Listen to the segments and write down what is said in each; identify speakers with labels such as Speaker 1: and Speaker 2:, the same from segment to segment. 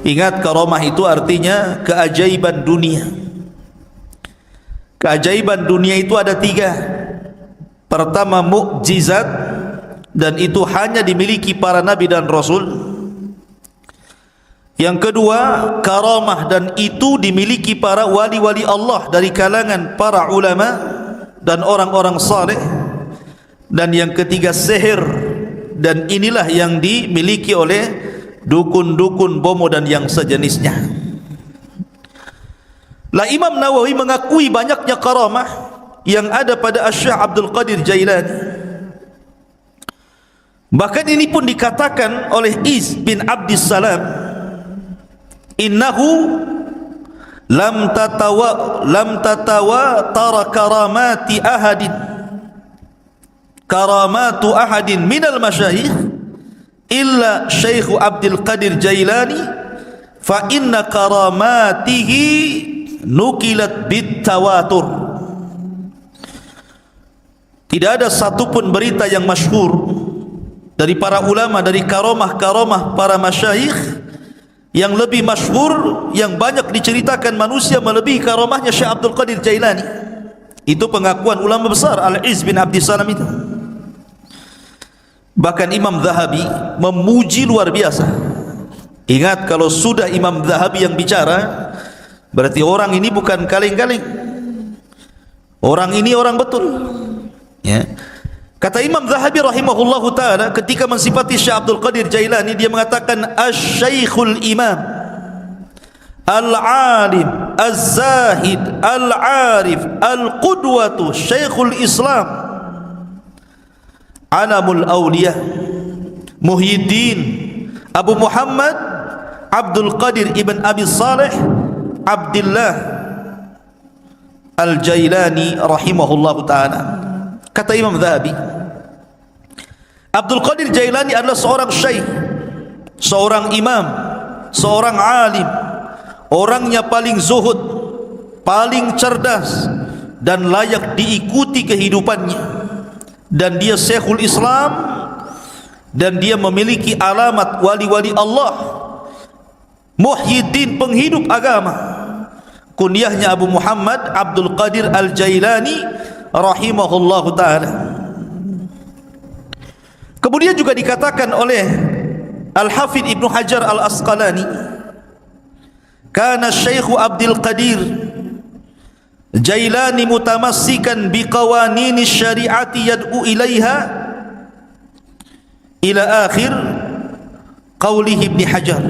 Speaker 1: Ingat, karamah itu artinya keajaiban dunia. Keajaiban dunia itu ada 3. Pertama, mukjizat, dan itu hanya dimiliki para nabi dan rasul. Yang kedua, karamah, dan itu dimiliki para wali-wali Allah dari kalangan para ulama dan orang-orang saleh. Dan yang ketiga, sihir, dan inilah yang dimiliki oleh dukun-dukun, bomo dan yang sejenisnya. Lah, Imam Nawawi mengakui banyaknya karamah yang ada pada Syekh Abdul Qadir Jailani. Bahkan ini pun dikatakan oleh Iz bin Abdissalam, innahu lam tatawa tara karamatu ahadin minal masyayikh illa Syekh Abdul Qadir Jailani, fa inna karamatihi nukilat bitawatur. Tidak ada satupun berita yang masyhur dari para ulama dari karamah-karamah para masyayikh yang lebih masyhur, yang banyak diceritakan manusia melebihi karamahnya Syekh Abdul Qadir Jailani. Itu pengakuan ulama besar Al-Iz bin Abdissalam itu. Bahkan Imam Zahabi memuji luar biasa. Ingat, kalau sudah Imam Zahabi yang bicara, berarti orang ini bukan kaleng-kaleng. Orang ini orang betul. Ya. Kata Imam Zahabi rahimahullahu ta'ala ketika mensifati Syekh Abdul Qadir Jailani, dia mengatakan Asy-Syaikhul Imam Al-Alim Az-Zahid Al-Arif Al-Qudwatu Syekhul Islam Alamul Awliya Muhyiddin Abu Muhammad Abdul Qadir Ibn Abi Saleh Abdullah Al-Jailani rahimahullahu ta'ala. Kata Imam Zahabi, Abdul Qadir Jailani adalah seorang syekh, seorang imam, seorang alim, orangnya paling zuhud, paling cerdas, dan layak diikuti kehidupannya. Dan dia Syekhul Islam, dan dia memiliki alamat wali-wali Allah, Muhyiddin, penghidup agama. Kunyahnya Abu Muhammad Abdul Qadir Al-Jailani rahimahullahu ta'ala. Kemudian juga dikatakan oleh Al-Hafidh Ibnu Hajar Al-Asqalani, kana Syekh Abdul Qadir Jailani mutamassikan biqawanini syari'ati yad'u ilaiha ila akhir qawlihi Ibnu Hajar.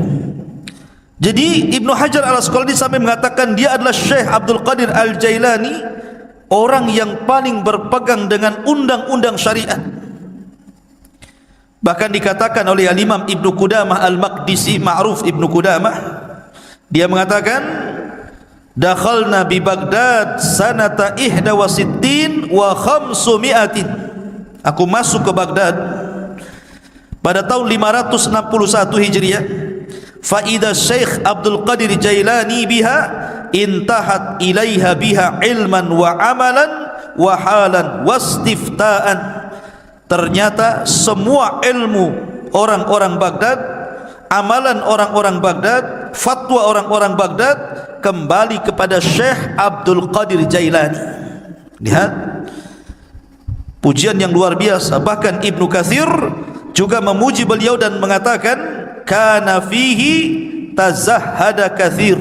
Speaker 1: Jadi Ibnu Hajar Al-Asqalani sampai mengatakan dia adalah Syekh Abdul Qadir Al-Jailani, orang yang paling berpegang dengan undang-undang syariat. Bahkan dikatakan oleh Al-Imam Ibnu Qudamah Al-Maqdisi, ma'ruf Ibnu Qudamah, dia mengatakan dakhalna bi Baghdad sanata 61 wa 500. Aku masuk ke Baghdad pada tahun 561 Hijriah. Fa idza Syekh Abdul Qadir Jailani biha intahat ilaiha biha ilman wa amalan wa halan wastiftaan. Ternyata semua ilmu orang-orang Baghdad, amalan orang-orang Baghdad, fatwa orang-orang Baghdad kembali kepada Syekh Abdul Qadir Jailani. Lihat pujian yang luar biasa. Bahkan Ibnu Katsir juga memuji beliau dan mengatakan kana fihi tazahhada katsir.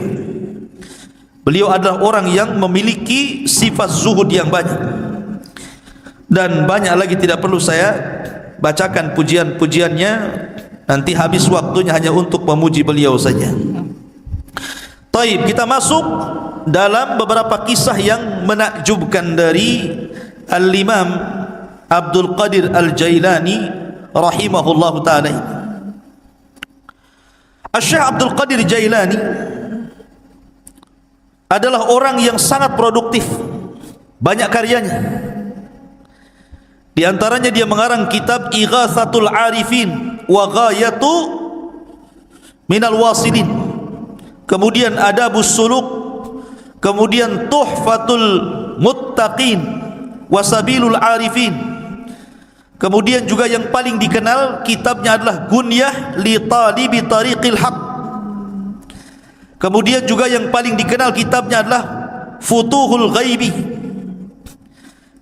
Speaker 1: Beliau adalah orang yang memiliki sifat zuhud yang banyak. Dan banyak lagi tidak perlu saya bacakan pujian-pujiannya, nanti habis waktunya hanya untuk memuji beliau saja. Taib, kita masuk dalam beberapa kisah yang menakjubkan dari Al-Imam Abdul Qadir Al-Jailani rahimahullahu ta'ala. Syekh Abdul Qadir Jailani adalah orang yang sangat produktif, banyak karyanya. Di antaranya dia mengarang kitab Ighatsatul Arifin wa Ghayatu Minal Wasilin, kemudian Adabus Suluk, kemudian Tuhfatul Muttaqin wa Sabilul Arifin, kemudian juga yang paling dikenal kitabnya adalah Gunyah li Talibi Tariqil Haq. Kemudian juga yang paling dikenal kitabnya adalah Futuhul Ghaibi.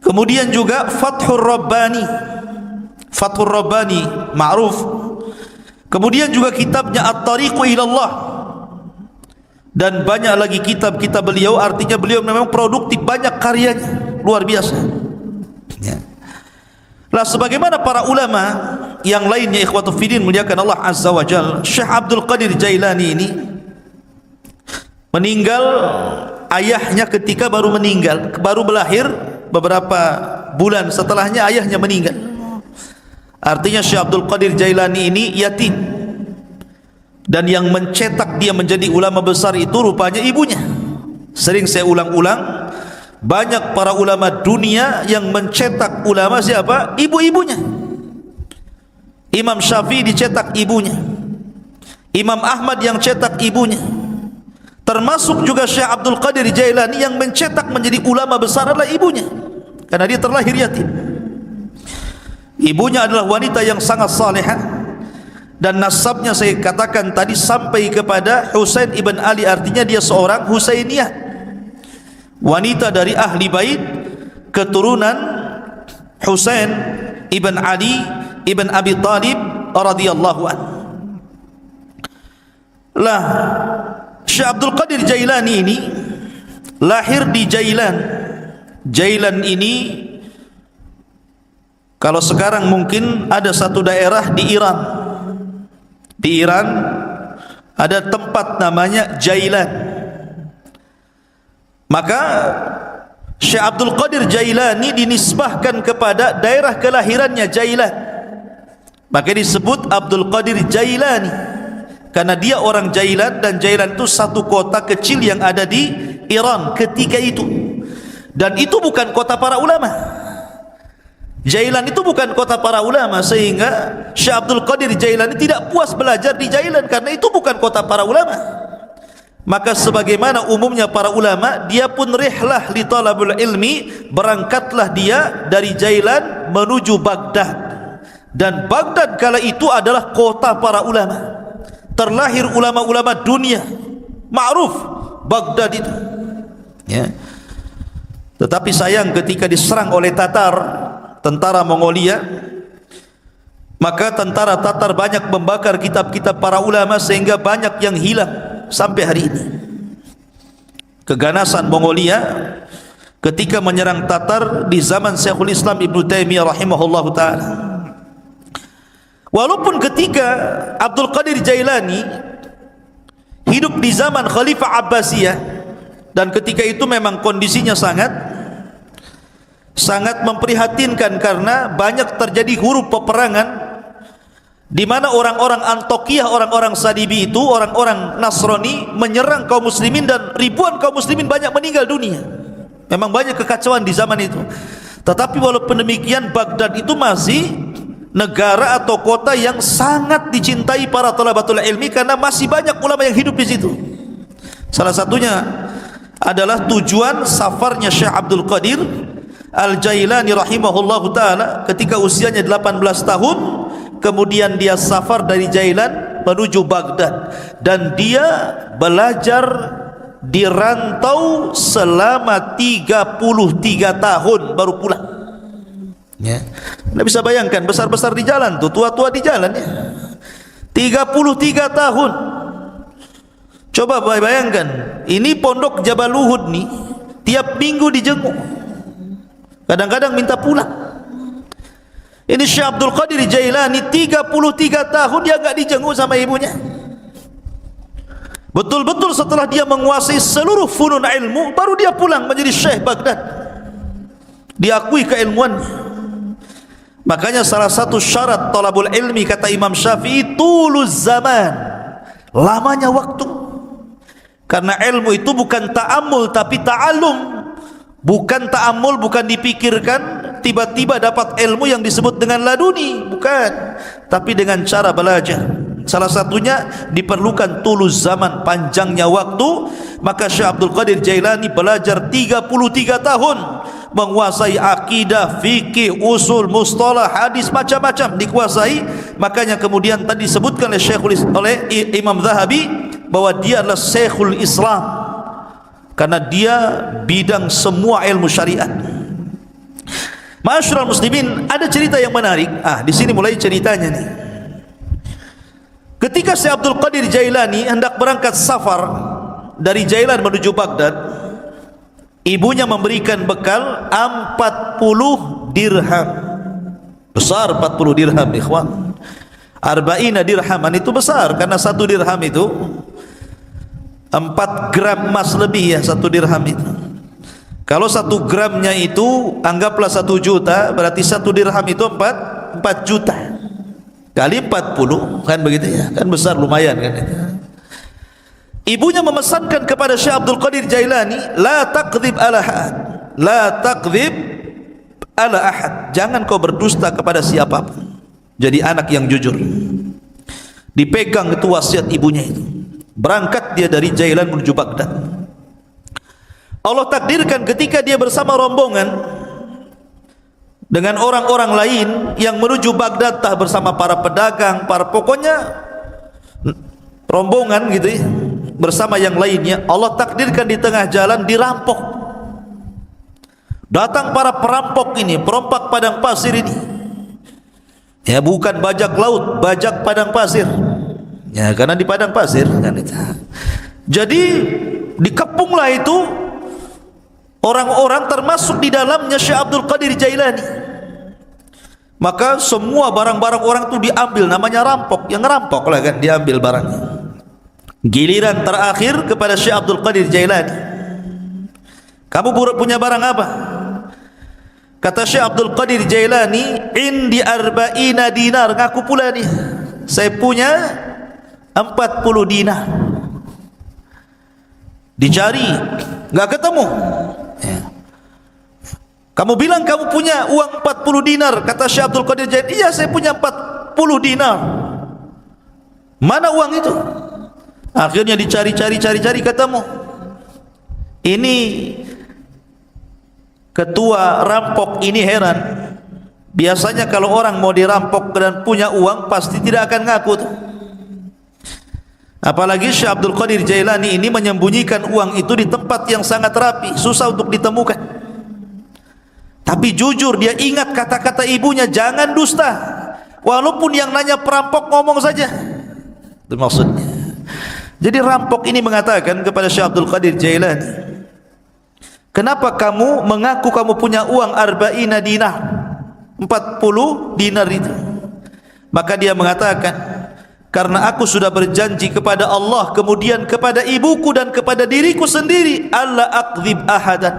Speaker 1: Kemudian juga Fathur Rabbani. Fathur Rabbani ma'ruf. Kemudian juga kitabnya At-Tariqu Ilallah. Dan banyak lagi kitab-kitab beliau. Artinya beliau memang produktif, banyak karyanya, luar biasa ya. Lah sebagaimana para ulama yang lainnya, ikhwatu fiddin muliakan Allah Azza wa Jalla, Syekh Abdul Qadir Jailani ini meninggal, ayahnya ketika baru meninggal, baru melahir beberapa bulan setelahnya ayahnya meninggal. Artinya Syekh Abdul Qadir Jailani ini yatim, dan yang mencetak dia menjadi ulama besar itu rupanya ibunya. Sering saya ulang-ulang, banyak para ulama dunia yang mencetak ulama siapa? Ibu-ibunya. Imam Syafi'i dicetak ibunya, Imam Ahmad yang cetak ibunya. Termasuk juga Syekh Abdul Qadir Jailani yang mencetak menjadi ulama besar adalah ibunya, karena dia terlahir yatim. Ibunya adalah wanita yang sangat salihah, dan nasabnya saya katakan tadi sampai kepada Husain ibn Ali, artinya dia seorang Husainiyah, wanita dari ahli bait, keturunan Husain ibn Ali ibn Abi Talib radhiyallahu anhu. Lah Syekh Abdul Qadir Jailani ini lahir di Jailan. Jailan ini kalau sekarang mungkin ada satu daerah di Iran. Di Iran ada tempat namanya Jailan. Maka Syekh Abdul Qadir Jailani dinisbahkan kepada daerah kelahirannya Jailan. Maka disebut Abdul Qadir Jailani, karena dia orang Jailan, dan Jailan itu satu kota kecil yang ada di Iran ketika itu. Dan itu bukan kota para ulama. Jailan itu bukan kota para ulama, sehingga Syekh Abdul Qadir Jailani tidak puas belajar di Jailan karena itu bukan kota para ulama. Maka sebagaimana umumnya para ulama, dia pun rihlah li talabul ilmi, berangkatlah dia dari Jailan menuju Baghdad. Dan Baghdad kala itu adalah kota para ulama. Terlahir ulama-ulama dunia, ma'ruf Baghdad itu ya. Tetapi sayang ketika diserang oleh Tatar, tentara Mongolia, maka tentara Tatar banyak membakar kitab-kitab para ulama sehingga banyak yang hilang sampai hari ini. Keganasan Mongolia ketika menyerang Tatar di zaman Syekhul Islam Ibnu Taimiyah rahimahullahu taala. Walaupun ketika Abdul Qadir Jailani hidup di zaman Khalifah Abbasiyah, dan ketika itu memang kondisinya sangat memprihatinkan karena banyak terjadi huru peperangan, di mana orang-orang Antokiyah, orang-orang Sadibi itu, orang-orang Nasrani menyerang kaum muslimin, dan ribuan kaum muslimin banyak meninggal dunia. Memang banyak kekacauan di zaman itu. Tetapi walaupun demikian, Baghdad itu masih negara atau kota yang sangat dicintai para talabatul ilmi karena masih banyak ulama yang hidup di situ. Salah satunya adalah tujuan safarnya Syekh Abdul Qadir Al-Jailani rahimahullahu taala ketika usianya 18 tahun, kemudian dia safar dari Jailan menuju Baghdad, dan dia belajar di rantau selama 33 tahun baru pulang ya. Anda bisa bayangkan, besar-besar di jalan tuh, tua-tua di jalan ya. 33 tahun. Coba bayangkan, ini pondok Jabal Uhud nih, tiap minggu dijenguk, kadang-kadang minta pulang. Ini Syekh Abdul Qadir Jailani 33 tahun dia enggak dijenguk sama ibunya. Betul-betul setelah dia menguasai seluruh funun ilmu, baru dia pulang menjadi Syekh Baghdad, diakui keilmuannya. Makanya salah satu syarat talabul ilmi kata Imam Syafi'i, tuluz zaman, lamanya waktu. Karena ilmu itu bukan ta'ammul tapi ta'allum. Bukan ta'ammul, bukan dipikirkan tiba-tiba dapat ilmu yang disebut dengan laduni, bukan, tapi dengan cara belajar. Salah satunya diperlukan tuluz zaman, panjangnya waktu. Maka Syekh Abdul Qadir Jailani belajar 33 tahun, menguasai akidah, fikih, usul, mustalah, hadis, macam-macam dikuasai. Makanya kemudian tadi disebutkan oleh Imam Zahabi, bahwa dia adalah Syekhul Islam karena dia bidang semua ilmu syariat. Ma'asyiral muslimin, ada cerita yang menarik. Di sini mulai ceritanya nih. Ketika Syekh Abdul Qadir Jailani hendak berangkat safar dari Jailan menuju Baghdad, ibunya memberikan bekal 40 dirham. Besar 40 dirham, ikhwan. Arba'ina dirhaman itu besar, karena 1 dirham itu 4 gram emas lebih ya, 1 dirham itu. Kalau 1 gramnya itu anggaplah 1 juta, berarti 1 dirham itu 4 juta kali 40, kan begitu ya, kan besar, lumayan kan itu. Ibunya memesankan kepada Syekh Abdul Qadir Jailani, la taqdzib ala ahad, la taqdzib ala ahad, jangan kau berdusta kepada siapapun. Jadi anak yang jujur. Dipegang itu wasiat ibunya itu. Berangkat dia dari Jailan menuju Baghdad. Allah takdirkan ketika dia bersama rombongan dengan orang-orang lain yang menuju Baghdad, tah bersama para pedagang, para pokoknya rombongan gitu ya, bersama yang lainnya, Allah takdirkan di tengah jalan dirampok. Datang para perampok ini, perompak padang pasir ini. Ya, bukan bajak laut, bajak padang pasir. Ya, karena di padang pasir kan itu. Jadi dikepunglah itu orang-orang, termasuk di dalamnya Syekh Abdul Qadir Jailani. Maka semua barang-barang orang itu diambil, namanya rampok. Yang ngerampok lah kan, diambil barangnya. Giliran terakhir kepada Syekh Abdul Qadir Jailani. Kamu punya barang apa? Kata Syekh Abdul Qadir Jailani, indi arba'ina dinar. Ngaku pula nih, saya punya 40 dinar. Dicari, nggak ketemu. Ya. Kamu bilang kamu punya uang 40 dinar. Kata Syekh Abdul Qadir Jailani, iya saya punya 40 dinar. Mana uang itu? Akhirnya dicari-cari ketemu. Ini ketua rampok ini heran. Biasanya kalau orang mau dirampok dan punya uang, pasti tidak akan ngaku tuh. Apalagi Syekh Abdul Qadir Jailani ini menyembunyikan uang itu di tempat yang sangat rapi, susah untuk ditemukan. Tapi jujur dia ingat kata-kata ibunya, jangan dusta. Walaupun yang nanya perampok ngomong saja. Itu maksudnya. Jadi rampok ini mengatakan kepada Syekh Abdul Qadir Jailani, kenapa kamu mengaku kamu punya uang arba'ina dinar, 40 dinar itu? Maka dia mengatakan, karena aku sudah berjanji kepada Allah, kemudian kepada ibuku dan kepada diriku sendiri, alla aqdzib ahadan,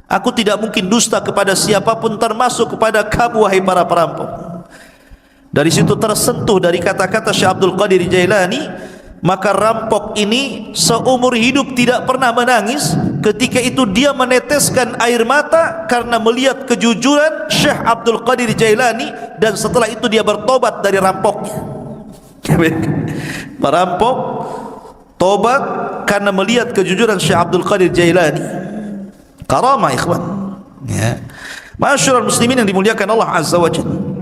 Speaker 1: aku tidak mungkin dusta kepada siapapun, termasuk kepada kamu wahai para perampok. Dari situ tersentuh dari kata-kata Syekh Abdul Qadir Jailani. Maka rampok ini seumur hidup tidak pernah menangis. Ketika itu dia meneteskan air mata karena melihat kejujuran Syekh Abdul Qadir Jailani, dan setelah itu dia bertobat dari rampoknya. Perampok tobat karena melihat kejujuran Syekh Abdul Qadir Jailani. Karamah ikhwan ya. Ma'asyiral muslimin yang dimuliakan Allah Azza wa Jalla.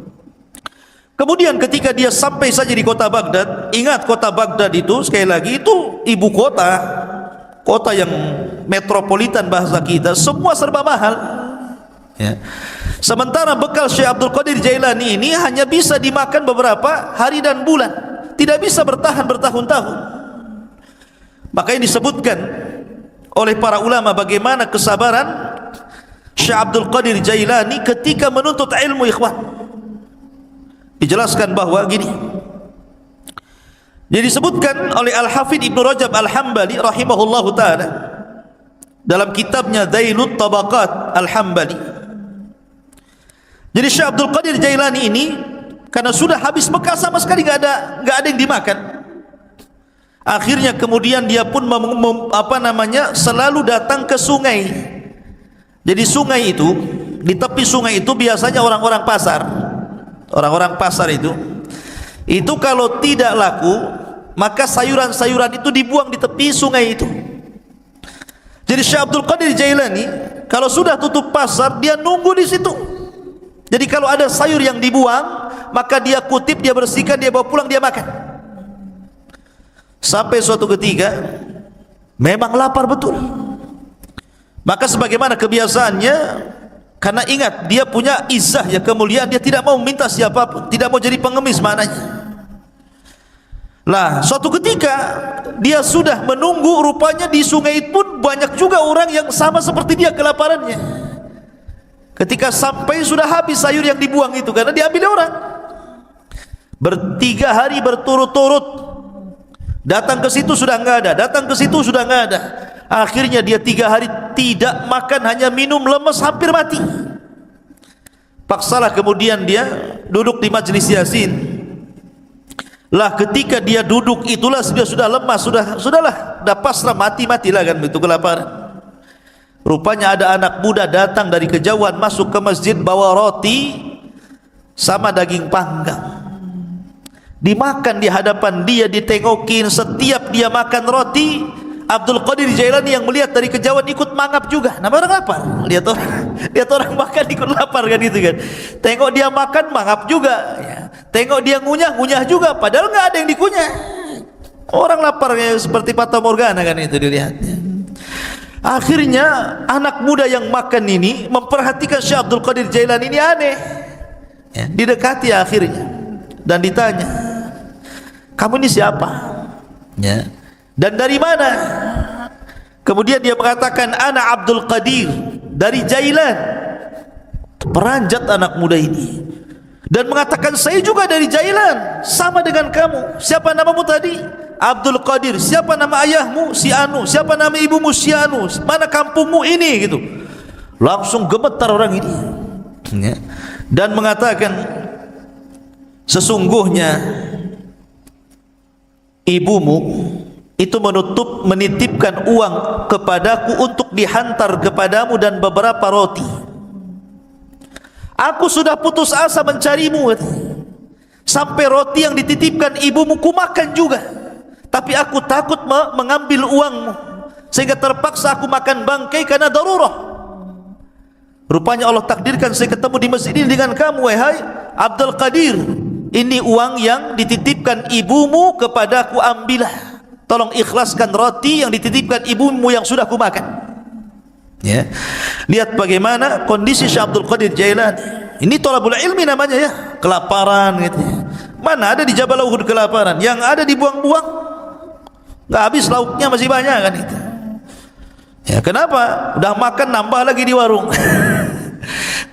Speaker 1: Kemudian ketika dia sampai saja di kota Baghdad, ingat kota Baghdad itu sekali lagi itu ibu kota, kota yang metropolitan bahasa kita, semua serba mahal ya. Sementara bekal Syekh Abdul Qadir Jailani ini hanya bisa dimakan beberapa hari dan bulan, tidak bisa bertahan bertahun-tahun. Makanya disebutkan oleh para ulama bagaimana kesabaran Syekh Abdul Qadir Jailani ketika menuntut ilmu ikhwan. Dijelaskan bahwa gini, jadi disebutkan oleh Al-Hafidh Ibnu Rajab Al-Hambali rahimahullahu ta'ala dalam kitabnya Dailut Tabaqat Al-Hambali. Jadi Syekh Abdul Qadir Jailani ini karena sudah habis bekal sama sekali, nggak ada yang dimakan. Akhirnya kemudian dia pun selalu datang ke sungai. Jadi sungai itu, di tepi sungai itu biasanya orang-orang pasar. Orang-orang pasar itu kalau tidak laku, maka sayuran-sayuran itu dibuang di tepi sungai itu. Jadi Syekh Abdul Qadir Jailani kalau sudah tutup pasar, dia nunggu di situ. Jadi kalau ada sayur yang dibuang, maka dia kutip, dia bersihkan, dia bawa pulang, dia makan. Sampai suatu ketika memang lapar betul. Maka sebagaimana kebiasaannya, karena ingat dia punya izzah, ya kemuliaan, dia tidak mau minta siapapun, tidak mau jadi pengemis maknanya. Lah suatu ketika dia sudah menunggu, rupanya di sungai pun banyak juga orang yang sama seperti dia kelaparannya. Ketika sampai sudah habis sayur yang dibuang itu karena diambil orang. Bertiga hari berturut-turut datang ke situ sudah enggak ada, datang ke situ sudah enggak ada. Akhirnya dia 3 hari tidak makan, hanya minum, lemes, hampir mati. Paksalah kemudian dia duduk di majelis Yasin. Lah ketika dia duduk itulah dia sudah lemas, sudahlah, dah pasrah, matilah kan begitu kelaparan. Rupanya ada anak muda datang dari kejauhan masuk ke masjid bawa roti sama daging panggang. Dimakan di hadapan dia, ditengokin. Setiap dia makan roti, Abdul Qadir Jailani yang melihat dari kejauhan ikut mangap juga. Nama orang lapar, lihat orang makan ikut lapar kan itu kan. Tengok dia makan mangap juga ya. Tengok dia ngunyah juga, padahal nggak ada yang dikunyah. Orang lapar seperti Fata Morgana kan itu dilihatnya. Akhirnya anak muda yang makan ini memperhatikan Syekh Abdul Qadir Jailani ini aneh ya. Didekati akhirnya dan ditanya, kamu ini siapa? Ya. Dan dari mana? Kemudian dia mengatakan, ana Abdul Qadir dari Jailan. Peranjat anak muda ini dan mengatakan, saya juga dari Jailan, sama dengan kamu. Siapa namamu tadi? Abdul Qadir. Siapa nama ayahmu? Si Anu. Siapa nama ibumu? Si Anu. Mana kampungmu ini? Gitu. Langsung gemetar orang ini ya. Dan mengatakan, sesungguhnya ibumu itu menitipkan uang kepadaku untuk dihantar kepadamu dan beberapa roti. Aku sudah putus asa mencarimu, sampai roti yang dititipkan ibumu ku makan juga, tapi aku takut mengambil uangmu, sehingga terpaksa aku makan bangkai karena darurah. Rupanya Allah takdirkan saya ketemu di masjid ini dengan kamu, wahai Abdul Qadir. Ini uang yang dititipkan ibumu kepadaku, ambillah. Tolong ikhlaskan roti yang dititipkan ibumu yang sudah kumakan. Ya. Lihat bagaimana kondisi Syekh Abdul Qadir Jailani. Ini thalabul ilmi namanya ya, kelaparan gitu. Mana ada di Jabal Uhud kelaparan, yang ada dibuang-buang. Enggak habis lauknya masih banyak kan itu. Ya, kenapa? Udah makan nambah lagi di warung.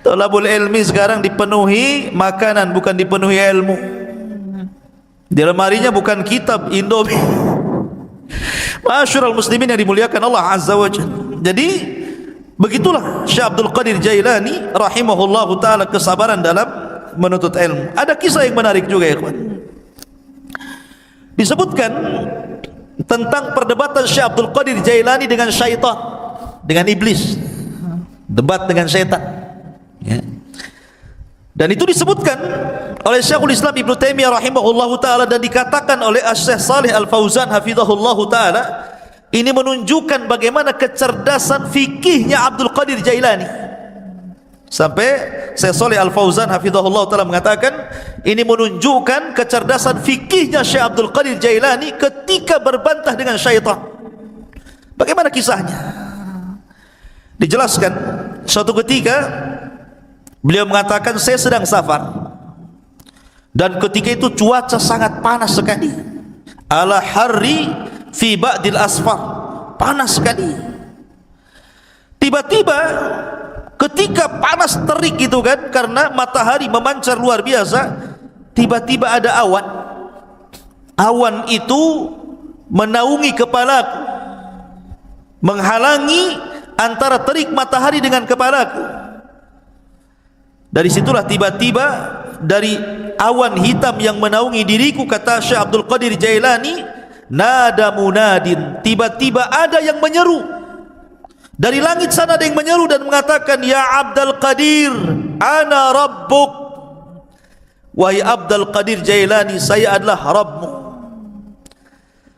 Speaker 1: Thalabul ilmi sekarang dipenuhi makanan, bukan dipenuhi ilmu. Di lemarinya bukan kitab, Indomie. Ma'asyiral muslimin yang dimuliakan Allah Azza wa Jalla. Jadi begitulah Syekh Abdul Qadir Jailani rahimahullahu taala, kesabaran dalam menuntut ilmu. Ada kisah yang menarik juga ya kawan. Disebutkan tentang perdebatan Syekh Abdul Qadir Jailani dengan syaitan, dengan iblis. Debat dengan syaitan ya. Dan itu disebutkan oleh Syekhul Islam Ibnu Taimiyah rahimahullahu taala, dan dikatakan oleh Syekh Shalih Al Fauzan hafizahullahu taala, ini menunjukkan bagaimana kecerdasan fikihnya Abdul Qadir Jailani. Sampai Syekh Shalih Al Fauzan hafizahullahu taala mengatakan, ini menunjukkan kecerdasan fikihnya Syekh Abdul Qadir Jailani ketika berbantah dengan syaitan. Bagaimana kisahnya? Dijelaskan suatu ketika beliau mengatakan, saya sedang safar dan ketika itu cuaca sangat panas sekali. Ala harri fi ba'dil asfar, panas sekali. Tiba-tiba ketika panas terik gitu kan, karena matahari memancar luar biasa, tiba-tiba ada awan. Awan itu menaungi kepalaku, menghalangi antara terik matahari dengan kepalaku. Dari situlah tiba-tiba dari awan hitam yang menaungi diriku, kata Syekh Abdul Qadir Jailani, nada munadin, tiba-tiba ada yang menyeru dari langit sana, ada yang menyeru dan mengatakan, ya Abdul Qadir, ana rabbuk. Wahai Abdul Qadir Jailani, saya adalah Rabbmu.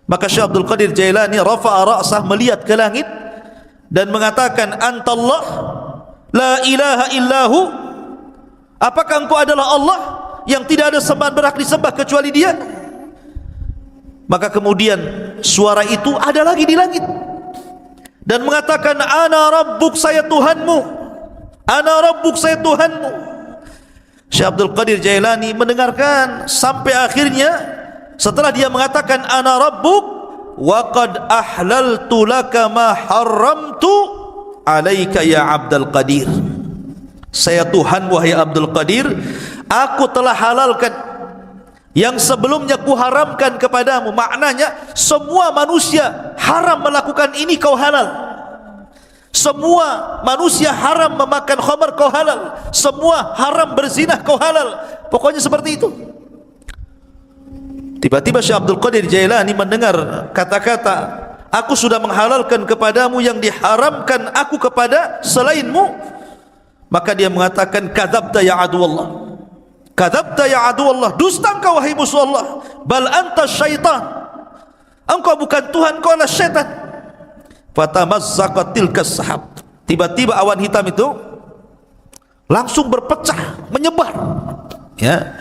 Speaker 1: Maka Syekh Abdul Qadir Jailani rafa'a ra'sah, melihat ke langit dan mengatakan, antallah la ilaha illahu, apakah engkau adalah Allah yang tidak ada sembahan berhak disembah kecuali Dia? Maka kemudian suara itu ada lagi di langit dan mengatakan, ana rabbuk, saya Tuhanmu, ana rabbuk, saya Tuhanmu. Syekh Abdul Qadir Jailani mendengarkan sampai akhirnya, setelah dia mengatakan ana rabbuk wa qad ahlaltu laka ma haramtu alaika ya Abdul Qadir, saya Tuhan wahai Abdul Qadir, aku telah halalkan yang sebelumnya kuharamkan kepadamu. Maknanya semua manusia haram melakukan ini, kau halal. Semua manusia haram memakan khamar, kau halal. Semua haram berzinah, kau halal. Pokoknya seperti itu. Tiba-tiba Syekh Abdul Qadir Jailani mendengar kata-kata, aku sudah menghalalkan kepadamu yang diharamkan aku kepada selainmu. Maka dia mengatakan, kadzabta ya aduwallah, kadzabta ya aduwallah, dusta engkau wahai musuh Allah, bal anta syaitan, engkau bukan Tuhan, engkau adalah syaitan. Fatamazzaqat tilkas sahab, tiba-tiba awan hitam itu langsung berpecah, menyebar, ya.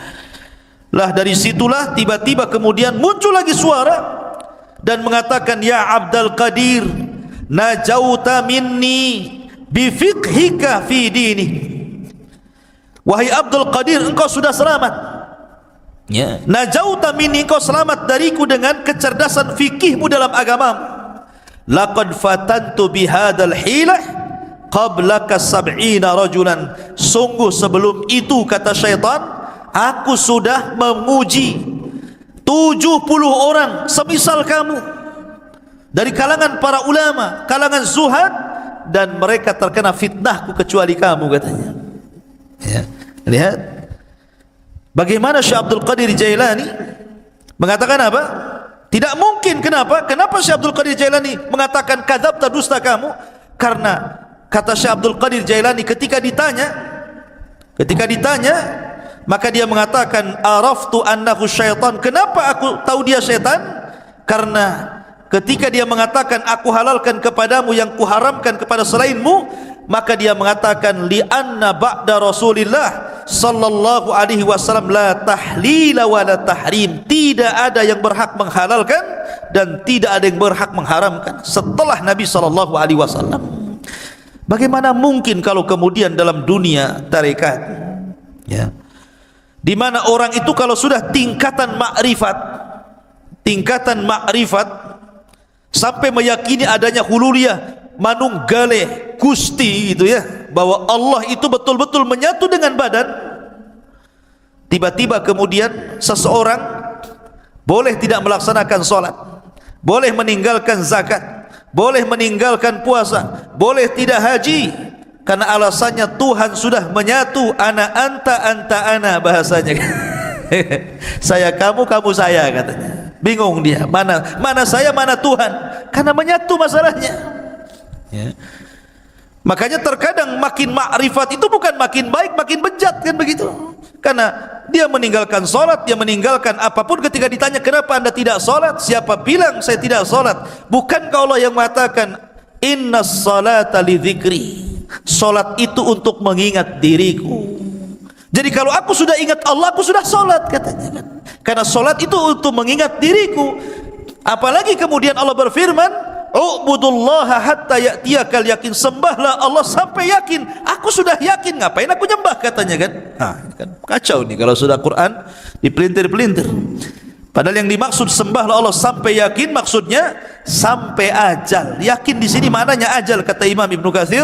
Speaker 1: Lah dari situlah tiba-tiba kemudian muncul lagi suara dan mengatakan, ya Abdul Qadir, najauta minni bifiqhika fi dini, wahai Abdul Qadir, engkau sudah selamat, ya. Najauta minni, engkau selamat dariku dengan kecerdasan fikihmu dalam agamamu. Laqad fatantu bihadal hilah qablaka sab'ina rajulan, sungguh sebelum itu, kata syaitan, aku sudah menguji 70 orang semisal kamu dari kalangan para ulama, kalangan zuhad, dan mereka terkena fitnahku kecuali kamu, katanya, ya. Lihat bagaimana Syekh Abdul Qadir Jailani mengatakan apa? Tidak mungkin. Kenapa? Kenapa Syekh Abdul Qadir Jailani mengatakan kadzabta, dusta kamu? Karena kata Syekh Abdul Qadir Jailani, ketika ditanya, maka dia mengatakan, araftu annahu syaitan. Kenapa aku tahu dia syaitan? Karena ketika dia mengatakan aku halalkan kepadamu yang kuharamkan kepada selainmu, maka dia mengatakan, li'anna ba'da Rasulillah sallallahu alaihi wasallam la tahlila wa la tahrim, tidak ada yang berhak menghalalkan dan tidak ada yang berhak mengharamkan setelah Nabi sallallahu alaihi wasallam. Bagaimana mungkin kalau kemudian dalam dunia tarekat, ya, di mana orang itu kalau sudah tingkatan makrifat sampai meyakini adanya hululiyah, manunggale Gusti, itu ya, bahwa Allah itu betul-betul menyatu dengan badan, tiba-tiba kemudian seseorang boleh tidak melaksanakan sholat, boleh meninggalkan zakat, boleh meninggalkan puasa, boleh tidak haji, karena alasannya Tuhan sudah menyatu, ana anta anta ana, bahasanya saya kamu, kamu saya, katanya. Bingung dia, mana saya, mana Tuhan, karena menyatu masalahnya, ya. Makanya terkadang makin makrifat itu bukan makin baik, makin bejat, kan begitu. Karena dia meninggalkan sholat, dia meninggalkan apapun. Ketika ditanya, kenapa anda tidak sholat? Siapa bilang saya tidak sholat? Bukankah Allah yang mengatakan, inna sholata li dzikri, sholat itu untuk mengingat diriku. Jadi kalau aku sudah ingat Allah, aku sudah sholat, katanya, kan? Karena sholat itu untuk mengingat diriku. Apalagi kemudian Allah berfirman, u'budullaha hatta ya'tiyakal yakin, sembahlah Allah sampai yakin. Aku sudah yakin, ngapain aku nyembah, katanya, kan? Nah, kan kacau nih kalau sudah Quran dipelintir-pelintir. Padahal yang dimaksud sembahlah Allah sampai yakin, maksudnya sampai ajal. Yakin di sini maknanya ajal, kata Imam Ibnu Katsir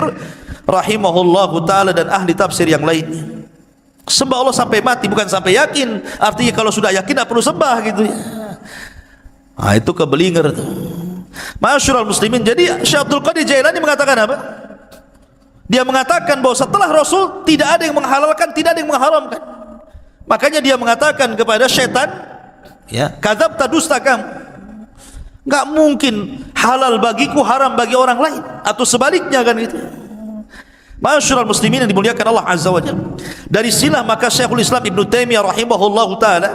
Speaker 1: rahimahullahu taala dan ahli tafsir yang lainnya. Sembah Allah sampai mati, bukan sampai yakin. Artinya kalau sudah yakin tak perlu sembah, gitu ya. Nah, itu kebelinger tuh. Ma'asyiral muslimin, jadi Syekh Abdul Qadir Jailani mengatakan apa? Dia mengatakan bahwa setelah Rasul tidak ada yang menghalalkan, tidak ada yang mengharamkan. Makanya dia mengatakan kepada syaitan, ya, kadzabta, dusta kamu. Enggak mungkin halal bagiku, haram bagi orang lain, atau sebaliknya, kan gitu. Ma'asyiral muslimin yang dimuliakan Allah Azza wa Jalla. Dari sinilah maka Syekhul Islam Ibnu Taimiyah rahimahullahu taala,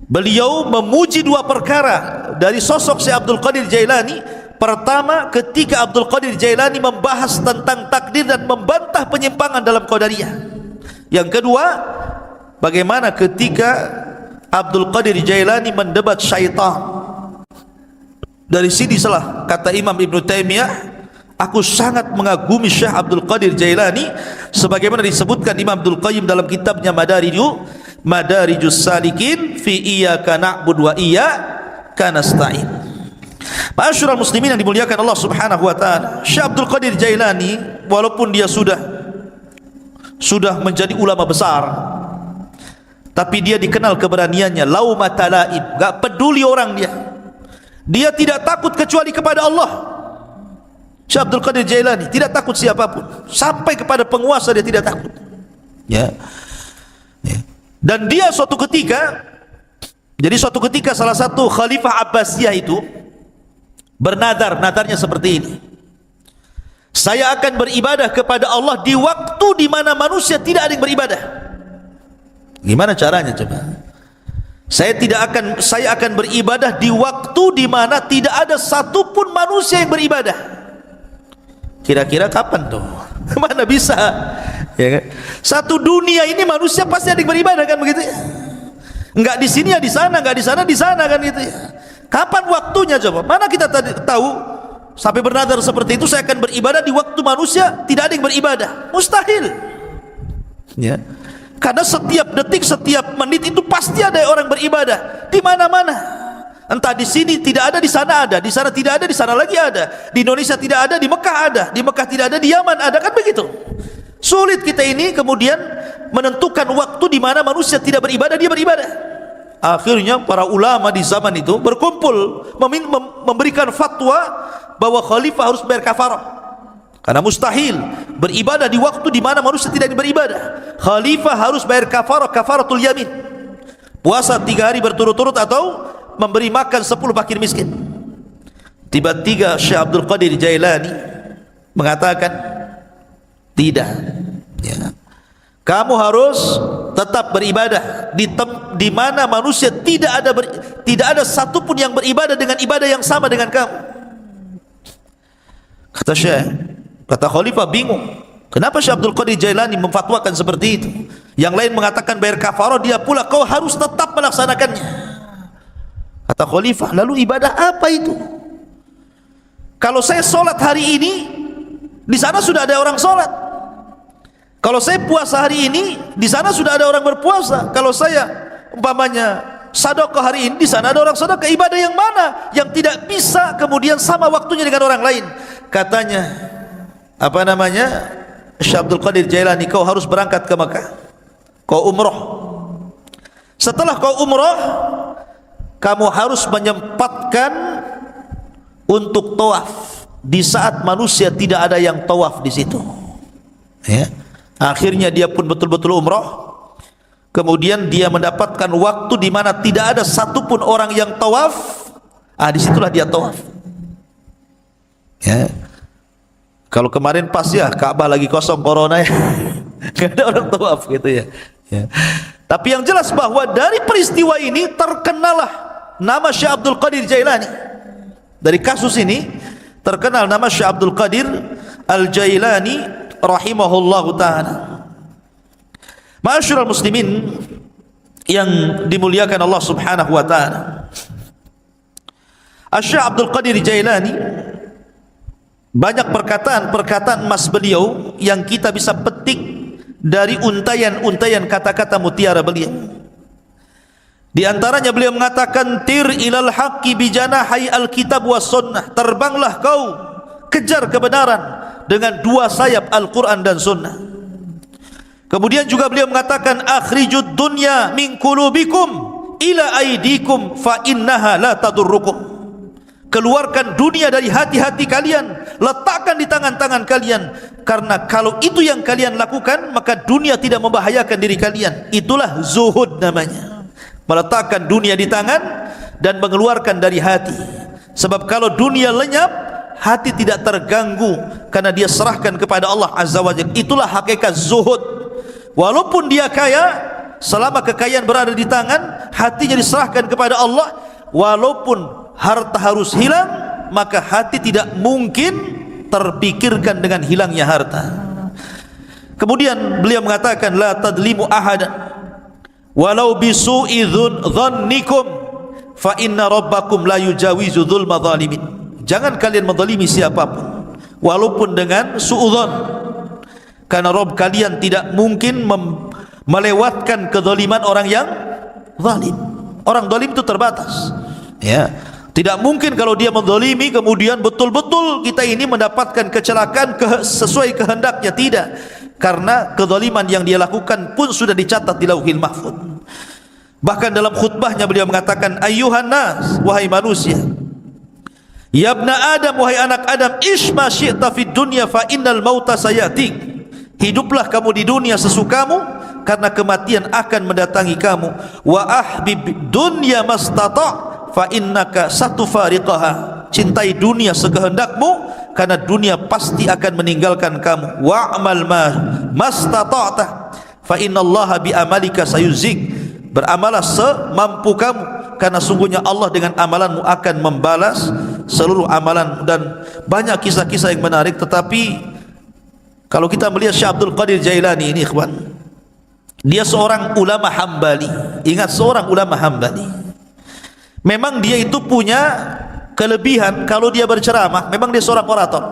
Speaker 1: beliau memuji dua perkara dari sosok Syekh Abdul Qadir Jailani. Pertama, ketika Abdul Qadir Jailani membahas tentang takdir dan membantah penyimpangan dalam Qadariyah. Yang kedua, bagaimana ketika Abdul Qadir Jailani mendebat syaitan. Dari sini salah kata Imam Ibn Taimiyah, aku sangat mengagumi Syekh Abdul Qadir Jailani sebagaimana disebutkan Imam Abdul Qayyim dalam kitabnya Madarijus Salikin fi iyyaka na'budu wa iyyaka nasta'in. Ma'asyiral muslimin yang dimuliakan Allah Subhanahu wa taala, Syekh Abdul Qadir Jailani walaupun dia sudah menjadi ulama besar, tapi dia dikenal keberaniannya, laumata laim, enggak peduli orang dia. Dia tidak takut kecuali kepada Allah. Syekh Abdul Qadir Jailani tidak takut siapapun, sampai kepada penguasa dia tidak takut. Ya. Dan dia suatu ketika salah satu Khalifah Abbasiyah itu bernadar, nadarnya seperti ini: saya akan beribadah kepada Allah di waktu di mana manusia tidak ada yang beribadah. Gimana caranya coba? Saya akan beribadah di waktu di mana tidak ada satupun manusia yang beribadah. Kira-kira kapan tuh? Mana bisa? Ya kan? Satu dunia ini manusia pasti ada yang beribadah kan begitu ya? Enggak di sini ya di sana, enggak di sana di sana kan gitu ya. Kapan waktunya coba? Mana kita tahu sampai bernadar seperti itu, saya akan beribadah di waktu manusia tidak ada yang beribadah. Mustahil. Ya. Karena setiap detik, setiap menit itu pasti ada orang beribadah di mana-mana. Entah di sini tidak ada, di sana ada, di sana tidak ada, di sana lagi ada. Di Indonesia tidak ada, di Mekah ada, di Mekah tidak ada, di Yaman ada, kan begitu. Sulit kita ini kemudian menentukan waktu di mana manusia tidak beribadah, dia beribadah. Akhirnya para ulama di zaman itu berkumpul memberikan fatwa bahwa khalifah harus bayar kafarah. Karena mustahil beribadah di waktu di mana manusia tidak beribadah. Khalifah harus bayar kafaratul yamin. Puasa 3 hari berturut-turut atau memberi makan 10 fakir miskin. Tiba-tiba Syekh Abdul Qadir Jailani mengatakan, tidak. Ya. Kamu harus tetap beribadah di mana manusia tidak ada satupun yang beribadah dengan ibadah yang sama dengan kamu. Kata Khalifah bingung, kenapa Syekh Abdul Qadir Jailani memfatwakan seperti itu? Yang lain mengatakan bayar kafarah, dia pula kau harus tetap melaksanakannya. Kata Khalifah, lalu ibadah apa itu? Kalau saya solat hari ini, di sana sudah ada orang solat. Kalau saya puasa hari ini, di sana sudah ada orang berpuasa. Kalau saya umpamanya sedekah hari ini, di sana ada orang sedekah. Ibadah yang mana yang tidak bisa kemudian sama waktunya dengan orang lain? Katanya, Syekh Abdul Qadir Jailani, kau harus berangkat ke Mekah, kau umrah. Setelah kau umrah, kamu harus menyempatkan untuk tawaf di saat manusia tidak ada yang tawaf di situ. Ya. Akhirnya dia pun betul-betul umrah. Kemudian dia mendapatkan waktu di mana tidak ada satupun orang yang tawaf. Disitulah dia tawaf. Ya. Kalau kemarin pas ya Ka'bah lagi kosong corona ya, nggak ada orang tawaf gitu ya. Ya. Tapi yang jelas bahwa dari peristiwa ini terkenalah nama Syekh Abdul Qadir Jailani. Dari kasus ini terkenal nama Syekh Abdul Qadir Al-Jailani rahimahullahu ta'ala. Ma'asyiral muslimin yang dimuliakan Allah Subhanahu wa ta'ala, Syekh Abdul Qadir Jailani banyak perkataan-perkataan emas beliau yang kita bisa petik dari untayan-untayan kata-kata mutiara beliau. Di antaranya beliau mengatakan, tir ilal haqqi bijanahi alkitab was sunnah, terbanglah kau kejar kebenaran dengan 2 sayap Al-Quran dan Sunnah. Kemudian juga beliau mengatakan, akhrijud dunya min qulubikum ila aidikum fa innaha la tadurrukum. Keluarkan dunia dari hati-hati kalian, letakkan di tangan-tangan kalian, karena kalau itu yang kalian lakukan maka dunia tidak membahayakan diri kalian. Itulah zuhud namanya, meletakkan dunia di tangan dan mengeluarkan dari hati. Sebab kalau dunia lenyap, hati tidak terganggu karena dia serahkan kepada Allah Azza wa Jalla. Itulah hakikat zuhud. Walaupun dia kaya, selama kekayaan berada di tangan, hatinya diserahkan kepada Allah. Walaupun harta harus hilang, maka hati tidak mungkin terpikirkan dengan hilangnya harta. Kemudian beliau mengatakan, la tadlimu ahadan walau bisu'i dhannikum fa inna rabbakum la yujawizu dzulma zalimin. Jangan kalian menzalimi siapapun walaupun dengan suudzon, karena Rabb kalian tidak mungkin melewatkan kezaliman orang yang zalim. Orang zalim itu terbatas, ya. Tidak mungkin kalau dia menzalimi kemudian betul-betul kita ini mendapatkan kecelakaan sesuai kehendaknya, tidak. Karena kezaliman yang dia lakukan pun sudah dicatat di Lauhil Mahfuz. Bahkan dalam khutbahnya beliau mengatakan, ayyuhan nas, wahai manusia, ya ibna Adam, wahai anak Adam, ish ma syi'ta fid dunya fa innal mauta sayatik. Hiduplah kamu di dunia sesukamu, karena kematian akan mendatangi kamu. Wa ahbib dunya mastata' fa innaka satufariqaha. Cintai dunia sekehendakmu, karena dunia pasti akan meninggalkan kamu. Wa'mal mastata'ta fa innallaha bi amalika sayuzik. Beramalah semampu kamu, karena sungguhnya Allah dengan amalanmu akan membalas seluruh amalan. Dan banyak kisah-kisah yang menarik, tetapi kalau kita melihat Syekh Abdul Qadir Jailani ini, ikhwan, dia seorang ulama Hambali. Ingat, seorang ulama Hambali. Memang dia itu punya kelebihan, kalau dia berceramah, memang dia seorang orator.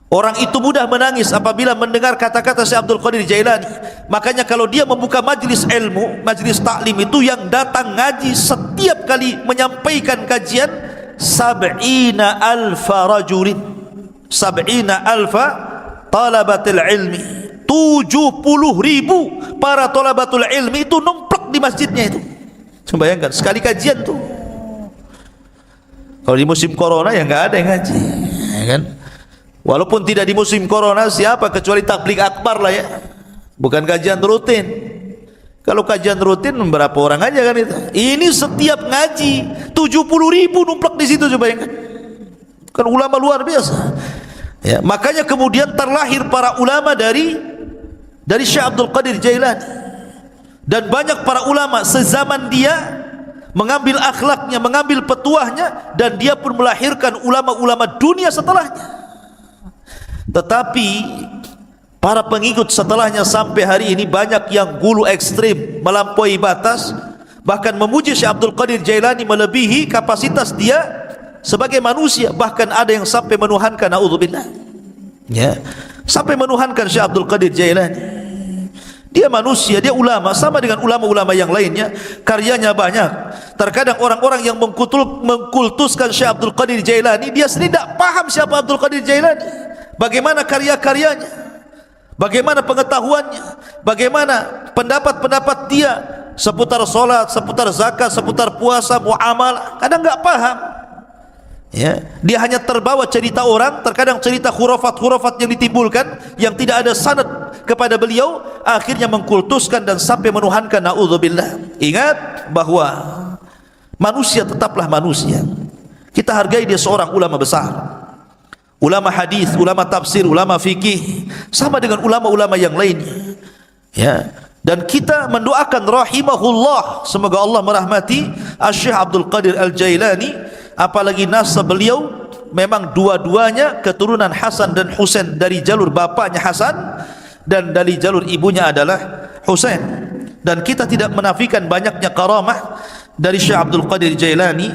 Speaker 1: Orang itu mudah menangis apabila mendengar kata-kata Syekh Abdul Qadir Jailani. Makanya kalau dia membuka majlis ilmu, majlis taklim itu, yang datang ngaji setiap kali menyampaikan kajian 70.000 rajulin, 70.000 talabatul ilmi, 70.000 para talabatul ilmi itu numplak di masjidnya itu. Coba bayangkan, sekali kajian tuh. Kalau di musim corona ya nggak ada yang ngaji, ya kan? Walaupun tidak di musim corona, siapa kecuali tabligh akbar lah ya, bukan kajian rutin. Kalau kajian rutin berapa orang aja kan itu. Ini setiap ngaji 70.000 numplak di situ, coba bayangkan. Kan ulama luar biasa. Ya, makanya kemudian terlahir para ulama dari Syekh Abdul Qadir Jailani. Dan banyak para ulama sezaman dia mengambil akhlaknya, mengambil petuahnya, dan dia pun melahirkan ulama-ulama dunia setelahnya. Tetapi para pengikut setelahnya sampai hari ini banyak yang gulu ekstrim, melampaui batas, bahkan memuji Syekh Abdul Qadir Jailani melebihi kapasitas dia sebagai manusia. Bahkan ada yang sampai menuhankan, naudzubillah, ya, sampai menuhankan Syekh Abdul Qadir Jailani. Dia manusia, dia ulama, sama dengan ulama-ulama yang lainnya, karyanya banyak. Terkadang orang-orang yang mengkultuskan Syekh Abdul Qadir Jailani, dia sendiri tidak paham siapa Abdul Qadir Jailani, bagaimana karya-karyanya, bagaimana pengetahuannya, bagaimana pendapat-pendapat dia seputar solat, seputar zakat, seputar puasa, muamalah. Kadang nggak paham, ya. Dia hanya terbawa cerita orang, terkadang cerita khurafat-khurafat yang ditimbulkan yang tidak ada sanad kepada beliau, akhirnya mengkultuskan dan sampai menuhankan, naudzubillah. Ingat bahwa manusia tetaplah manusia. Kita hargai dia seorang ulama besar, ulama hadis, ulama tafsir, ulama fikih, sama dengan ulama-ulama yang lainnya, ya. Dan kita mendoakan rahimahullah, semoga Allah merahmati Syekh Abdul Qadir Al-Jailani. Apalagi nasab beliau memang dua-duanya keturunan Hasan dan Husain, dari jalur bapaknya Hasan dan dari jalur ibunya adalah Husain. Dan kita tidak menafikan banyaknya karamah dari Syekh Abdul Qadir Jailani.